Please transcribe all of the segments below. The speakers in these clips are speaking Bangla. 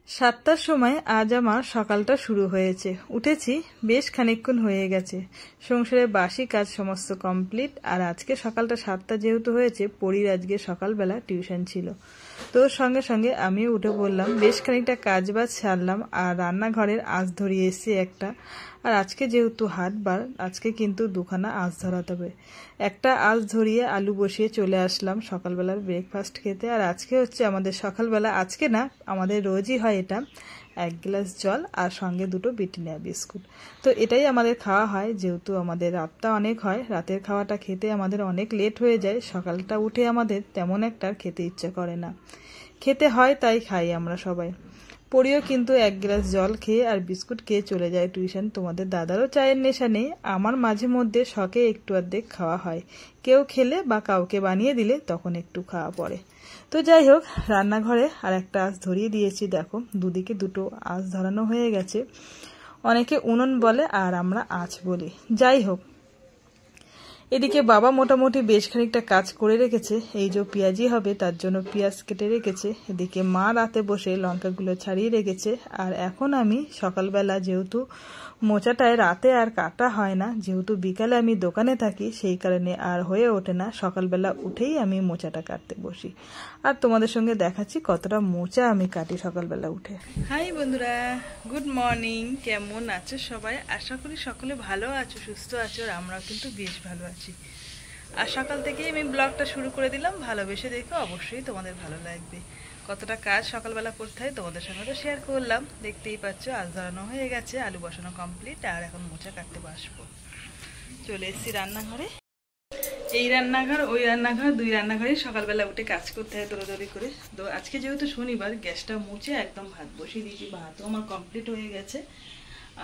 সাতটার সময় আজ আমার সকালটা শুরু হয়েছে। উঠেছি বেশ খানিকক্ষণ হয়ে গেছে। সংসারের বাসি কাজ সমস্ত কমপ্লিট। আর আজকে সকালটা 7টা যেহেতু হয়েছে, পরীর আজকে সকালবেলা টিউশন ছিল, তো সঙ্গে সঙ্গে আমিও উঠে পড়লাম। বেশ খানিকটা কাজ বাজ সারলাম আর রান্নাঘরের আঁচ ধরিয়ে এসেছি একটা। আর আজকে যেহেতু হাটবার, আজকে কিন্তু দুখানা আঁচ ধরাতে হবে। একটা আঁচ ধরিয়ে আলু বসিয়ে চলে আসলাম সকালবেলার ব্রেকফাস্ট খেতে। আর আজকে হচ্ছে আমাদের সকালবেলা, আজকে না আমাদের রোজই হয় এটা, 1 গ্লাস জল আর সঙ্গে 2টো ব্রিটানিয়া বিস্কুট। তো এটাই আমাদের খাওয়া হয়, যেহেতু আমাদের রাতটা অনেক হয়, রাতের খাওয়াটা খেতে আমাদের অনেক লেট হয়ে যায়। সকালটা উঠে আমাদের তেমন একটা খেতে ইচ্ছে করে না, খেতে হয় তাই খাই আমরা সবাই। পরিও কিন্তু 1 গ্লাস জল খেয়ে আর বিস্কুট খেয়ে চলে যায় টিউশন। তোমাদের দাদারও চায়ের নেশা নেই, আমার মাঝে মধ্যে শখে একটু অর্ধেক খাওয়া হয়, কেউ খেলে বা কাউকে বানিয়ে দিলে তখন একটু খাওয়া পড়ে। তো যাই হোক, রান্নাঘরে আর একটা আঁচ ধরিয়ে দিয়েছি। দেখো দুদিকে 2টো আঁচ ধরানো হয়ে গেছে। অনেকে উনুন বলে আর আমরা আঁচ বলি। যাই হোক, এদিকে বাবা মোটামুটি বেশ খানিকটা কাজ করে রেখেছে। এই যে পেঁয়াজি হবে তার জন্য পেঁয়াজ কেটে রেখেছে। এদিকে মা রাতে বসে লঙ্কাগুলো ছাড়িয়ে রেখেছে। আর এখন আমি সকালবেলা, যেহেতু মোচাটায় রাতে আর কাটা হয় না, যেহেতু বিকালে আমি দোকানে থাকি, সেই কারণে আর হয়ে ওঠে না, সকালবেলা উঠেই আমি মোচাটা কাটতে বসি। আর তোমাদের সঙ্গে দেখাচ্ছি কতটা মোচা আমি কাটি সকালবেলা উঠে। হাই বন্ধুরা, গুড মর্নিং। কেমন আছো সবাই? আশা করি সকলে ভালো আছো, সুস্থ আছো। আর আমরাও কিন্তু বেশ ভালো আছি। আর সকাল থেকেই আমি ব্লগটা শুরু করে দিলাম। ভালোবেসে দেখো, অবশ্যই তোমাদের ভালো লাগবে। কতটা কাজ সকালবেলা করতে হয় তোমাদের সঙ্গে তো শেয়ার করলাম। দেখতেই পাচ্ছ আঁচ ধরানো হয়ে গেছে, আলু বসানো কমপ্লিট, আর এখন মোচা কাটতে বসবো। চলে এসেছি রান্নাঘরে। এই রান্নাঘর ওই রান্নাঘর, 2 রান্নাঘরে সকালবেলা উঠে কাজ করতে হয় দৌড়াদৌড়ি করে। তো আজকে যেহেতু শনিবার, গ্যাসটা মুছে একদম ভাত বসিয়ে দিয়েছি। ভাতও আমার কমপ্লিট হয়ে গেছে।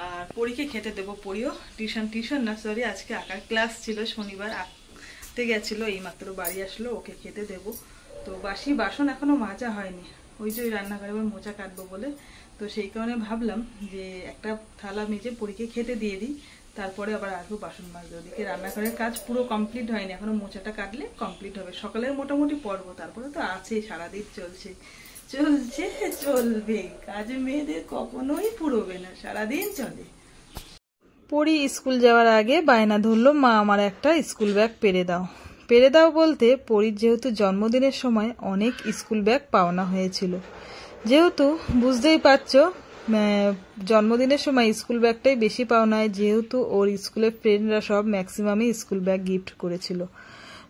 আর পরীকে খেতে দেবো। পরীও টিউশন না, সরি, আজকে আঁকার ক্লাস ছিল, শনিবার আঁকতে গেছিলো, এইমাত্র বাড়ি আসলো, ওকে খেতে দেবো। তো বাসি বাসন এখনো মাজা হয়নি, ওই যে ওই রান্নাঘরে আবার মোচা কাটবো বলে। তো সেই কারণে ভাবলাম যে একটা থালা মেজে পরীকে খেতে দিয়ে দিই, তারপরে আবার আসবো বাসন মাজতে। ওদিকে রান্নাঘরের কাজ পুরো কমপ্লিট হয়নি, এখনো মোচাটা কাটলে কমপ্লিট হবে। সকালের মোটামুটি পর্ব, তারপরে তো আছেই, সারাদিন চলছে চলবে। কাজে মেয়েদের কখনোই পুরোবে না, সারাদিন চলে। পরি স্কুল যাওয়ার আগে বায়না ধরলো, মা আমার একটা স্কুল ব্যাগ পেরে দাও। পেরে দাও বলতে, পরির যেহেতু জন্মদিনের সময় অনেক স্কুল ব্যাগ পাওনা হয়েছিল, যেহেতু বুঝতেই পারছো জন্মদিনের সময় স্কুল ব্যাগটাই বেশি পাওনা হয়, যেহেতু ওর স্কুলের ফ্রেন্ডরা সব ম্যাক্সিমামই স্কুল ব্যাগ গিফট করেছিল।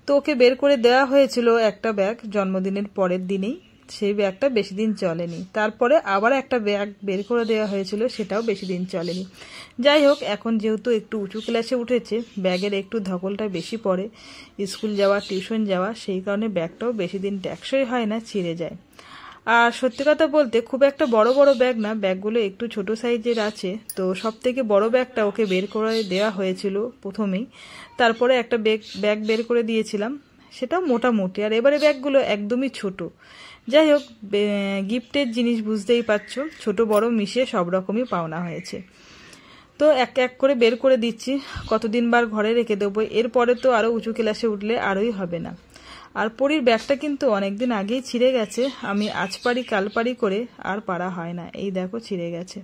তো ওকে বের করে দেওয়া হয়েছিল একটা ব্যাগ জন্মদিনের পরের দিনেই, সেই ব্যাগটা বেশি দিন চলেনি। তারপরে আবার একটা ব্যাগ বের করে দেওয়া হয়েছিল, সেটাও বেশি দিন চলেনি। যাই হোক, এখন যেহেতু একটু উঁচু ক্লাসে উঠেছে, ব্যাগের একটু ধকলটা বেশি পড়ে, স্কুল যাওয়া টিউশন যাওয়া, সেই কারণে ব্যাগটাও বেশি দিন টেকসই হয় না, ছিঁড়ে যায়। আর সত্যি কথা বলতে খুব একটা বড় বড় ব্যাগ না, ব্যাগগুলো একটু ছোট সাইজের আছে। তো সব থেকে বড় ব্যাগটা ওকে বের করে দেওয়া হয়েছিল প্রথমেই, তারপরে একটা ব্যাগ বের করে দিয়েছিলাম, সেটাও মোটামুটি। আর এবারে ব্যাগগুলো একদমই ছোট। যাই হোক, গিফটের জিনিস বুঝতেই পারছো, ছোট বড় মিশিয়ে সব রকমই পাওনা হয়েছে। তো এক এক করে বের করে দিচ্ছি, কতদিন বার ঘরে রেখে দেবো। এরপরে তো আরও উঁচু ক্লাসে উঠলে আরোই হবে না। আর পরীর ব্যাগটা কিন্তু অনেকদিন আগেই ছিঁড়ে গেছে, আমি আজ পারি কাল পারি করে আর পারা হয় না, এই দেখো ছিঁড়ে গেছে।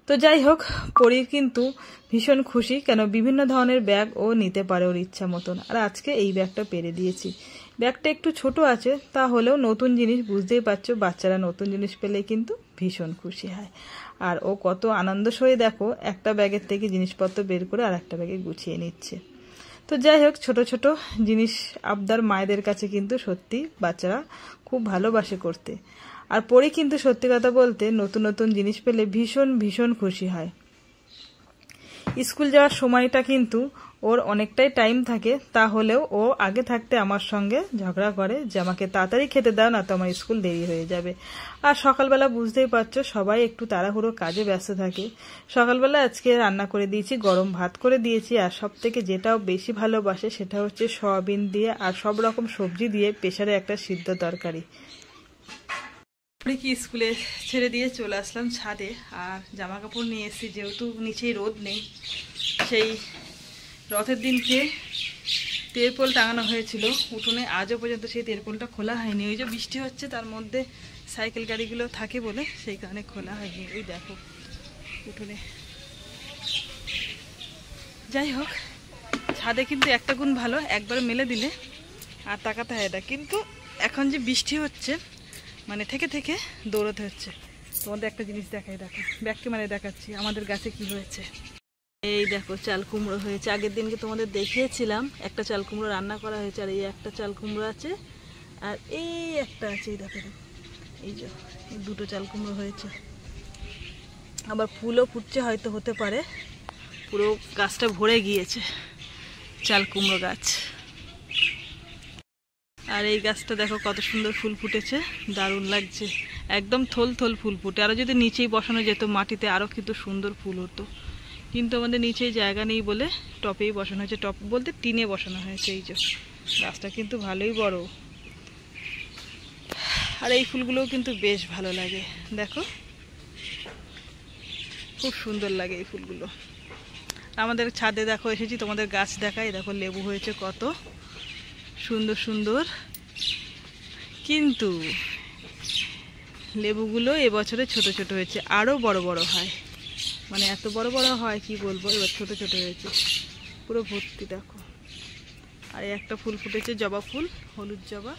তো যাই হোক, পরীর কিন্তু ভীষণ খুশি, কেন বিভিন্ন ধরনের ব্যাগ ও নিতে পারে ওর ইচ্ছা মতন। আর আজকে এই ব্যাগটা পেরে দিয়েছি। ব্যাগটা একটু ছোট আছে, তাহলেও নতুন জিনিস, বুঝতেই পারছো বাচ্চারা নতুন জিনিস পেলে কিন্তু ভীষণ খুশি হয়। আর ও কত আনন্দ সয়ে দেখো, একটা ব্যাগের থেকে জিনিসপত্র বের করে আর একটা ব্যাগে গুছিয়ে নিচ্ছে। তো যাই হোক, ছোট ছোট জিনিস আবদার মায়েদের কাছে কিন্তু সত্যি বাচ্চারা খুব ভালোবাসে করতে। আর পরে কিন্তু সত্যি কথা বলতে নতুন নতুন জিনিস পেলে ভীষণ ভীষণ খুশি হয়। স্কুল যাওয়ার সময়টা কিন্তু ওর অনেকটাই টাইম থাকে, তাহলেও ও আগে থাকতে আমার সঙ্গে ঝগড়া করে যে আমাকে তাড়াতাড়ি খেতে দাও, না তো আমার স্কুল দেরি হয়ে যাবে। আর সকালবেলা বুঝতেই পারছো সবাই একটু তাড়াহুড়ো কাজে ব্যস্ত থাকে। সকালবেলা আজকে রান্না করে দিয়েছি, গরম ভাত করে দিয়েছি। আর সব থেকে যেটাও বেশি ভালোবাসে সেটা হচ্ছে সয়াবিন দিয়ে আর সব রকম সবজি দিয়ে প্রেসারে একটা সিদ্ধ তরকারি। কি স্কুলে ছেড়ে দিয়ে চলে আসলাম ছাদে, আর জামা কাপড় নিয়ে এসেছি যেহেতু নিচেই রোদ নেই। সেই রথের দিনকে তেরপোল টাঙানো হয়েছিল উঠোনে, আজও পর্যন্ত সেই তেরপোলটা খোলা হয়নি। ওই যে বৃষ্টি হচ্ছে তার মধ্যে সাইকেল গাড়িগুলো থাকে বলে সেই কারণে খোলা হয়নি। ওই দেখো উঠোনে। যাই হোক, ছাদে কিন্তু একটা গুণ ভালো, একবার মেলে দিলে আর তাকাতে হয় না। কিন্তু এখন যে বৃষ্টি হচ্ছে মানে থেকে থেকে দৌড়াতে হচ্ছে। তোমাদের একটা জিনিস দেখাই, দেখো ব্যাক ক্যামেরায় দেখাচ্ছি আমাদের গাছে কি হয়েছে। এই দেখো চাল কুমড়ো হয়েছে। আগের দিনকে তোমাদের দেখিয়েছিলাম একটা চাল কুমড়ো রান্না করা হয়েছে, আর এই একটা চাল কুমড়ো আছে, আর এই একটা আছে। এই দেখো এই যে এই দুটো চাল কুমড়ো হয়েছে। আবার ফুলও ফুটছে, হয়তো হতে পারে। পুরো গাছটা ভরে গিয়েছে চাল কুমড়ো গাছ। আর এই গাছটা দেখো কত সুন্দর ফুল ফুটেছে, দারুণ লাগছে। একদম থল থল ফুল ফুটে। আরও যদি নিচেই বসানো যেত মাটিতে আরও কিন্তু সুন্দর ফুল হতো, কিন্তু আমাদের নিচেই জায়গা নেই বলে টপেই বসানো হয়েছে। টপ বলতে টিনে বসানো হয়েছে। এই যে গাছটা কিন্তু ভালোই বড়, আর এই ফুলগুলোও কিন্তু বেশ ভালো লাগে। দেখো খুব সুন্দর লাগে এই ফুলগুলো। আমাদের ছাদে দেখো এসেছি তোমাদের গাছ দেখাই। দেখো লেবু হয়েছে কত সুন্দর সুন্দর, কিন্তু লেবুগুলো এবছরে ছোট ছোট হয়েছে, আরও বড় বড় হয়। মানে এত বড় বড় হয় কি বলবো, এবার ছোট ছোট হয়েছে পুরো ভর্তি। দেখো আর একটা ফুল ফুটেছে, জবা ফুল, হলুদ জবা।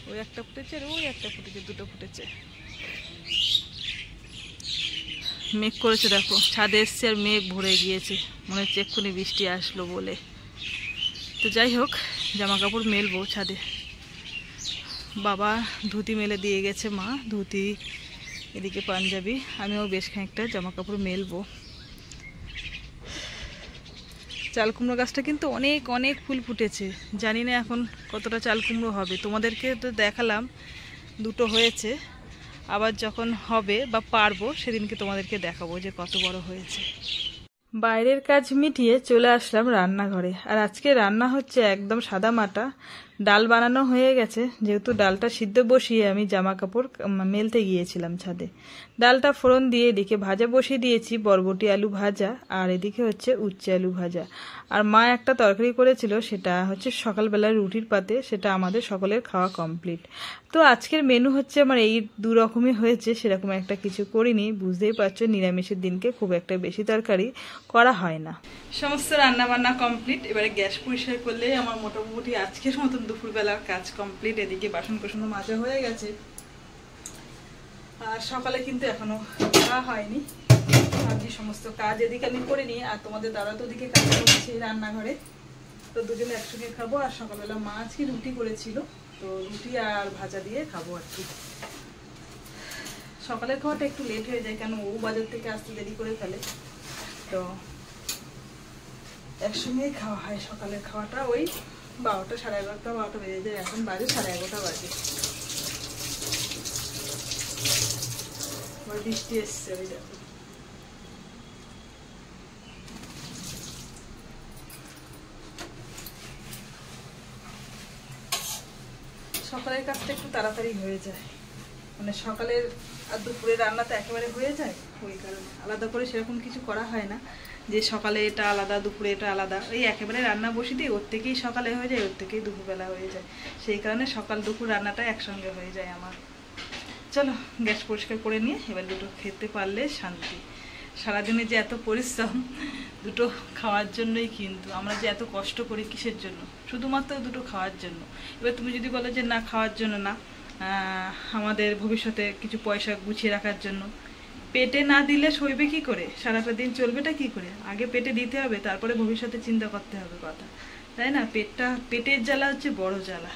ওই একটা ফুটেছে আর ওই একটা ফুটেছে, দুটো ফুটেছে। মেঘ করেছে দেখো, ছাদে এসছে আর মেঘ ভরে গিয়েছে, মনে হচ্ছে এক্ষুনি বৃষ্টি আসলো বলে। তো যাই হোক, জামা কাপড় মেলবো ছাদে। বাবা ধুতি মেলে দিয়ে গেছে, মা ধুতি, এদিকে পাঞ্জাবি, আমিও বেশ খানিকটা জামা কাপড় মেলবো। চাল কুমড়ো গাছটা কিন্তু অনেক অনেক ফুল ফুটেছে। জানি না এখন কতটা চাল কুমড়ো হবে। তোমাদেরকে তো দেখালাম দুটো হয়েছে, আবার যখন হবে বা পারবো সেদিনকে তোমাদেরকে দেখাবো যে কত বড় হয়েছে। বাইরের কাজ মিটিয়ে চলে আসলাম রান্নাঘরে, আর আজকে রান্না হচ্ছে একদম সাদা মাটা। ডাল বানানো হয়ে গেছে, যেহেতু ডালটা সিদ্ধ বসিয়ে আমি জামা কাপড় মেলতে গিয়েছিলাম ছাদে। ডালটা ফোড়ন দিয়ে এদিকে ভাজা বসিয়ে দিয়েছি, বরবটি আলু ভাজা, আর এদিকে হচ্ছে উচ্ছে আলু ভাজা। আর মা একটা তরকারি করেছিল, সেটা হচ্ছে সকালবেলার রুটির পাতে, সেটা আমাদের সকলের খাওয়া কমপ্লিট। তো আজকের মেনু হচ্ছে আমার এই দু রকমই হয়েছে, সেরকম একটা কিছু করিনি। বুঝতেই পারছো নিরামিষের দিনকে খুব একটা বেশি তরকারি করা হয় না। সমস্ত রান্না বান্না কমপ্লিট, এবারে গ্যাস পরিষ্কার করলে আমার মোটামুটি আজকের মতন দুপুরবেলার কাজ কমপ্লিট। এদিকে বাসন কোসনও মাজা হয়ে গেছে, আর সকালে কিন্তু এখনো খাওয়া হয়নি। ভাবছি সমস্ত কাজ এদিকে আমি করে নিই, আর তোমাদের দাদা তো ওদিকে কাজ করছে রান্নাঘরে, তো দুজনে একসঙ্গে খাবো। আর সকালবেলা মা আজকে রুটি করেছিল, তো রুটি আর ভাজা দিয়ে খাবো আর কি। সকালের খাওয়াটা একটু লেট হয়ে যায়, কেন ও বাজার থেকে আসতে দেরি করে ফেলে, তো একসঙ্গেই খাওয়া হয়। সকালের খাওয়াটা ওই 12টা, 11:30, 12টা বেজে যায়। এখন বাজে 11:30 বাজে। বৃষ্টি এসছে, ওই দেখো। সকালের কাজটা একটু তাড়াতাড়ি হয়ে যায়, মানে সকালের আর দুপুরে রান্নাটা একেবারে হয়ে যায়, ওই কারণে আলাদা করে সেরকম কিছু করা হয় না যে সকালে এটা আলাদা দুপুরে এটা আলাদা। ওই একেবারে রান্না বসিয়ে দিই, ওর থেকেই সকালে হয়ে যায়, ওর থেকেই দুপুরবেলা হয়ে যায়। সেই কারণে সকাল দুপুর রান্নাটা একসঙ্গে হয়ে যায় আমার। চলো গ্যাস পরিষ্কার করে নিয়ে এবার দুটো খেতে পারলে শান্তি। সারাদিনে যে এত পরিশ্রম দুটো খাওয়ার জন্যই, কিন্তু আমরা যে এত কষ্ট করি কিসের জন্য? শুধুমাত্র দুটো খাওয়ার জন্য। এবার তুমি যদি বলো যে না খাওয়ার জন্য না, আমাদের ভবিষ্যতে কিছু পয়সা গুছিয়ে রাখার জন্য, পেটে না দিলে সইবে কি করে? সারাটা দিন চলবেটা কি করে? আগে পেটে দিতে হবে, তারপরে ভবিষ্যতে চিন্তা করতে হবে কথা, তাই না? পেটের জ্বালা হচ্ছে বড় জ্বালা।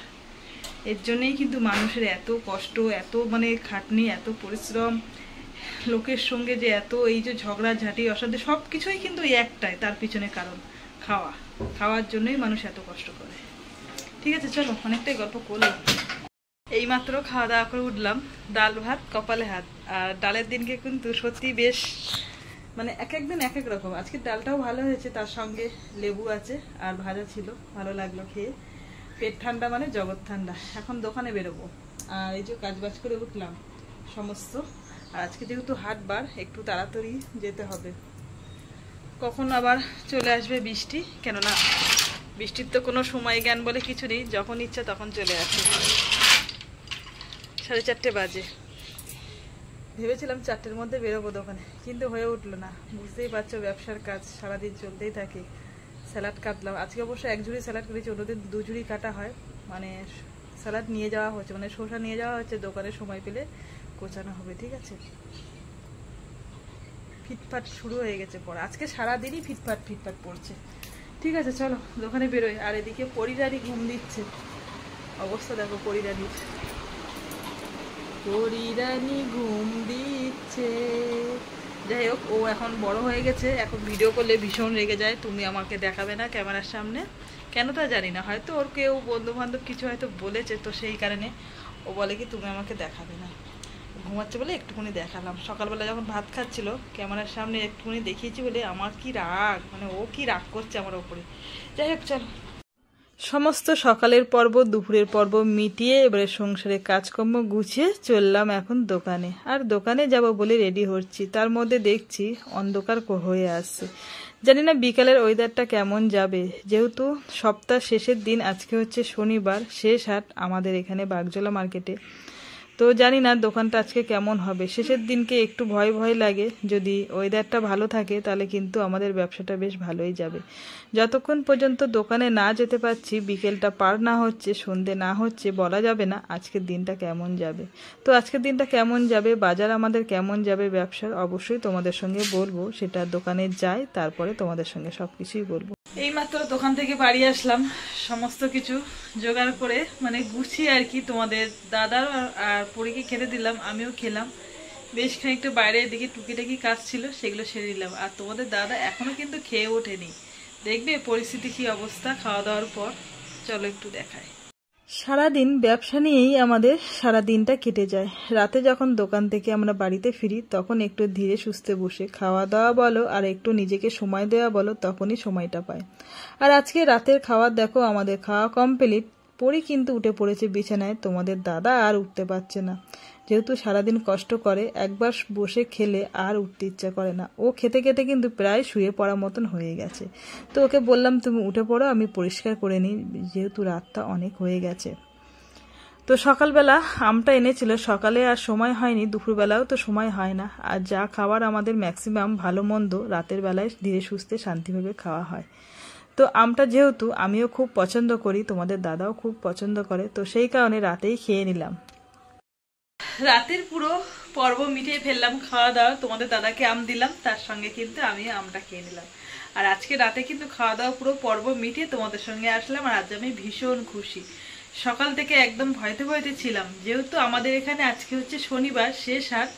এর জন্যই কিন্তু মানুষের এত কষ্ট, এত মানে খাটনি, এত পরিশ্রম, লোকের সঙ্গে যে এত এই যে ঝগড়াঝাঁটি অশান্তি, সব কিছুই কিন্তু একটাই, তার পিছনে কারণ খাওয়ার জন্যই মানুষ এত কষ্ট করে। ঠিক আছে, চলো অনেকটাই গল্প করলাম। এইমাত্র খাওয়া দাওয়া করে উঠলাম, ডাল ভাত কপালে হাত। আর ডালের দিনকে কিন্তু সত্যি বেশ মানে এক একদিন এক এক রকম। আজকে ডালটাও ভালো হয়েছে, তার সঙ্গে লেবু আছে আর ভাজা ছিল, ভালো লাগলো খেয়ে। পেট ঠান্ডা মানে জগৎ ঠান্ডা। এখন দোকানে বেরোবো, আর এই যে কাজবাজ করে উঠলাম সমস্ত। আর আজকে যেহেতু হাটবার একটু তাড়াতাড়ি যেতে হবে, কখন আবার চলে আসবে বৃষ্টি, কেননা বৃষ্টির তো কোনো সময় জ্ঞান বলে কিছু নেই, যখন ইচ্ছা তখন চলে আসে। 4:30 বাজে, ভেবেছিলাম 4টের মধ্যে বেরোবো দোকানে, কিন্তু হয়ে উঠলো না। বুঝতেই পারছো ব্যবসার কাজ সারাদিন চলতেই থাকে। স্যালাড কাটলাম আজকে, অবশ্য 1 ঝুড়ি স্যালাড করেছি, অন্যদিন 2 ঝুড়ি কাটা হয়। মানে স্যালাড নিয়ে যাওয়া হচ্ছে, মানে শসা নিয়ে যাওয়া হচ্ছে, দোকানে সময় পেলে কোচানো হবে, ঠিক আছে। ফিটফাট শুরু হয়ে গেছে পড়া, আজকে সারাদিনই ফিটফাট ফিটফাট পড়ছে। ঠিক আছে চলো দোকানে বেরোয়। আর এদিকে পরিরানি ঘুম দিচ্ছে, অবস্থা দেখো পরিরানির, পরিরানি ঘুম দিচ্ছে। যাই হোক, ও এখন বড় হয়ে গেছে, এখন ভিডিও করলে ভীষণ রেগে যায়, তুমি আমাকে দেখাবে না ক্যামেরার সামনে, কেন তা জানি না, হয়তো ওর কেউ বন্ধু বান্ধব কিছু হয়তো বলেছে, তো সেই কারণে ও বলে কি তুমি আমাকে দেখাবে না। ঘুমাচ্ছে বলে একটুখানি দেখালাম, সকালবেলা যখন ভাত খাচ্ছিল ক্যামেরার সামনে একটুখানি দেখিয়েছি বলে আমার কি রাগ, মানে ও কি রাগ করছে আমার ওপরে। যাই হোক চলো, সমস্ত সকালের পর্ব দুপুরের পর্ব মিটিয়ে এবারে সংসারের কাজকর্ম গুছিয়ে চললাম এখন দোকানে। আর দোকানে যাব বলে রেডি হচ্ছি, তার মধ্যে দেখছি অন্ধকার হয়ে আসছে। জানি না বিকালের ওয়েদারটা কেমন যাবে, যেহেতু সপ্তাহ শেষের দিন, আজকে হচ্ছে শনিবার, শেষ হাট আমাদের এখানে বাগজোলা মার্কেটে। তো জানি না দোকানটা আজকে কেমন হবে, শেষের দিনকে একটু ভয় ভয় লাগে। যদি ওয়েদারটা ভালো থাকে তাহলে কিন্তু আমাদের ব্যবসাটা বেশ ভালোই যাবে। যতক্ষণ পর্যন্ত দোকানে না যেতে পারছি, বিকেলটা পার না হচ্ছে, সন্ধে না হচ্ছে, বলা যাবে না আজকের দিনটা কেমন যাবে। তো আজকের দিনটা কেমন যাবে, বাজার আমাদের কেমন যাবে ব্যবসার, অবশ্যই তোমাদের সঙ্গে বলবো। সেটা দোকানে যাই, তারপরে তোমাদের সঙ্গে সব কিছুই বলবো। এইমাত্র দোকান থেকে বাড়ি আসলাম, সমস্ত কিছু জোগাড় করে মানে গুছিয়ে আর কি, তোমাদের দাদার আর পরীকে খেতে দিলাম, আমিও খেলাম। বেশ খানিকটা বাইরের দিকে টুকিটাকি কাজ ছিল, সেগুলো সেরে দিলাম। আর তোমাদের দাদা এখনো কিন্তু খেয়ে ওঠেনি, দেখবে পরিস্থিতি কি অবস্থা খাওয়া দাওয়ার পর, চলো একটু দেখাই। সারাদিন ব্যবসা নিয়েই আমাদের সারা দিনটা কেটে যায়। রাতে যখন দোকান থেকে আমরা বাড়িতে ফিরি, তখন একটু ধীরে সুস্থে বসে খাওয়া দাওয়া বলো আর একটু নিজেকে সময় দেওয়া বলো, তখনই সময়টা পায়। আর আজকে রাতের খাওয়া দেখো, আমাদের খাওয়া কমপ্লিট, পরি কিন্তু উঠে পড়েছে বিছানায়, তোমাদের দাদা আর উঠতে পারছে না। যেহেতু সারাদিন কষ্ট করে, একবার বসে খেলে আর উঠতে ইচ্ছা করে না। ও খেতে খেতে কিন্তু প্রায় শুয়ে পড়ার মতন হয়ে গেছে। তো ওকে বললাম তুমি উঠে পড়ো, আমি পরিষ্কার করে নিই, যেহেতু রাতটা অনেক হয়ে গেছে। তো সকালবেলা আমটা এনেছিল, সকালে আর সময় হয়নি, দুপুরবেলাও তো সময় হয় না। আর যা খাবার আমাদের ম্যাক্সিমাম ভালো মন্দ রাতের বেলায় ধীরে সুস্থে শান্তিভাবে খাওয়া হয়। তো আমটা যেহেতু আমিও খুব পছন্দ করি, তোমাদের দাদাও খুব পছন্দ করে, তো সেই কারণে রাতেই খেয়ে নিলাম। রাতের পুরো পর্ব মিটিয়ে ফেললাম খাওয়া দাওয়া, তোমাদের দাদাকে আম দিলাম, তার সঙ্গে কিন্তু আমি আমটা খেয়ে নিলাম। আর আজকে রাতে কিন্তু খাওয়া দাওয়া পুরো পর্ব মিটিয়ে তোমাদের সঙ্গে আসলাম। আর আজ আমি ভীষণ খুশি, সকাল থেকে একদম ভয়তে ভয়তে ছিলাম, যেহেতু আমাদের এখানে আজকে হচ্ছে শনিবার শেষ হাট।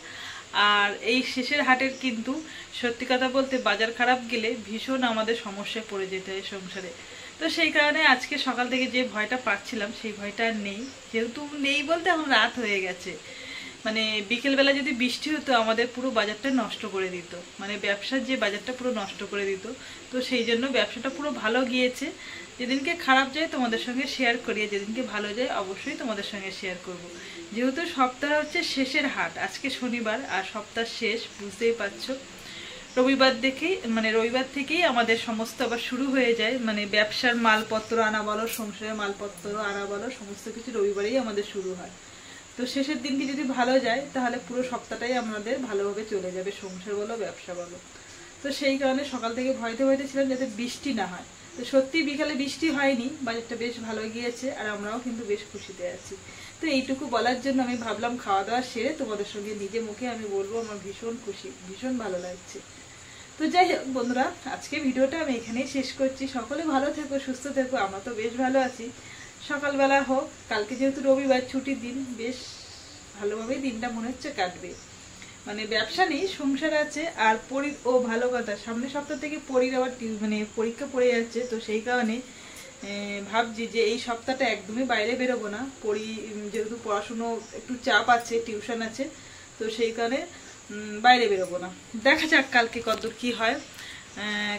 আর এই শেষের হাটের কিন্তু সত্যি কথা বলতে বাজার খারাপ গেলে ভীষণ আমাদের সমস্যায় পড়ে যেতে হয় সংসারে। তো সেই কারণে আজকে সকাল থেকে যে ভয়টা পাচ্ছিলাম সেই ভয়টা আর নেই, যেহেতু নেই বলতে এখন রাত হয়ে গেছে। মানে বিকেলবেলা যদি বৃষ্টি হতো আমাদের পুরো বাজারটা নষ্ট করে দিত, মানে ব্যবসার যে বাজারটা পুরো নষ্ট করে দিত। তো সেই জন্য ব্যবসাটা পুরো ভালো গিয়েছে। যেদিনকে খারাপ যায় তোমাদের সঙ্গে শেয়ার করি, যেদিনকে ভালো যায় অবশ্যই তোমাদের সঙ্গে শেয়ার করব। যেহেতু সপ্তাহ হচ্ছে শেষের হাট, আজকে শনিবার আর সপ্তাহ শেষ, বুঝতেই পারছো। রবিবার দেখেই মানে রবিবার থেকেই আমাদের সমস্ত আবার শুরু হয়ে যায়, মানে ব্যবসার মালপত্র আনা বলো, সংসারের মালপত্র আনা বলো, সমস্ত কিছু রবিবারেই আমাদের শুরু হয়। তো শেষের দিনকে যদি ভালো যায় তাহলে পুরো সপ্তাহটাই আমাদের ভালোভাবে চলে যাবে, সংসার বলো ব্যবসা বলো। তো সেই কারণে সকাল থেকে ভয়তে ভয়তে ছিলাম যাতে বৃষ্টি না হয়। তো সত্যি বিকালে বৃষ্টি হয়নি, বাজারটা বেশ ভালো গিয়েছে, আর আমরাও কিন্তু বেশ খুশিতে আছি। তো এইটুকু বলার জন্য আমি ভাবলাম খাওয়া দাওয়া সেরে তোমাদের সঙ্গে নিজে মুখে আমি বলবো আমার ভীষণ খুশি, ভীষণ ভালো লাগছে। তো যাই হোক বন্ধুরা, আজকে ভিডিওটা আমি এখানেই শেষ করছি। সকলে ভালো থেকো, সুস্থ থেকো, আমরা তো বেশ ভালো আছি। সকালবেলা হোক, কালকে যেহেতু রবিবার ছুটির দিন, বেশ ভালোভাবেই দিনটা মনে হচ্ছে কাটবে। মানে ব্যবসা নেই, সংসার আছে। আর ও ভালো কথা, সামনের সপ্তাহ থেকে পরীর আবার মানে পরীক্ষা পড়ে যাচ্ছে, তো সেই কারণে ভাবছি যে এই সপ্তাহটা একদমই বাইরে বেরোবো না। যেহেতু পড়াশুনো একটু চাপ আছে, টিউশন আছে, তো সেই কারণে বাইরে বেরোবো না। দেখা যাক কালকে কতদূর কি হয়,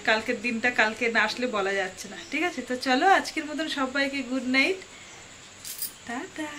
কালকের দিনটা কালকে না আসলে বলা যাচ্ছে না। ঠিক আছে, তো চলো আজকের মতন সবাইকে গুড নাইট, টাটা।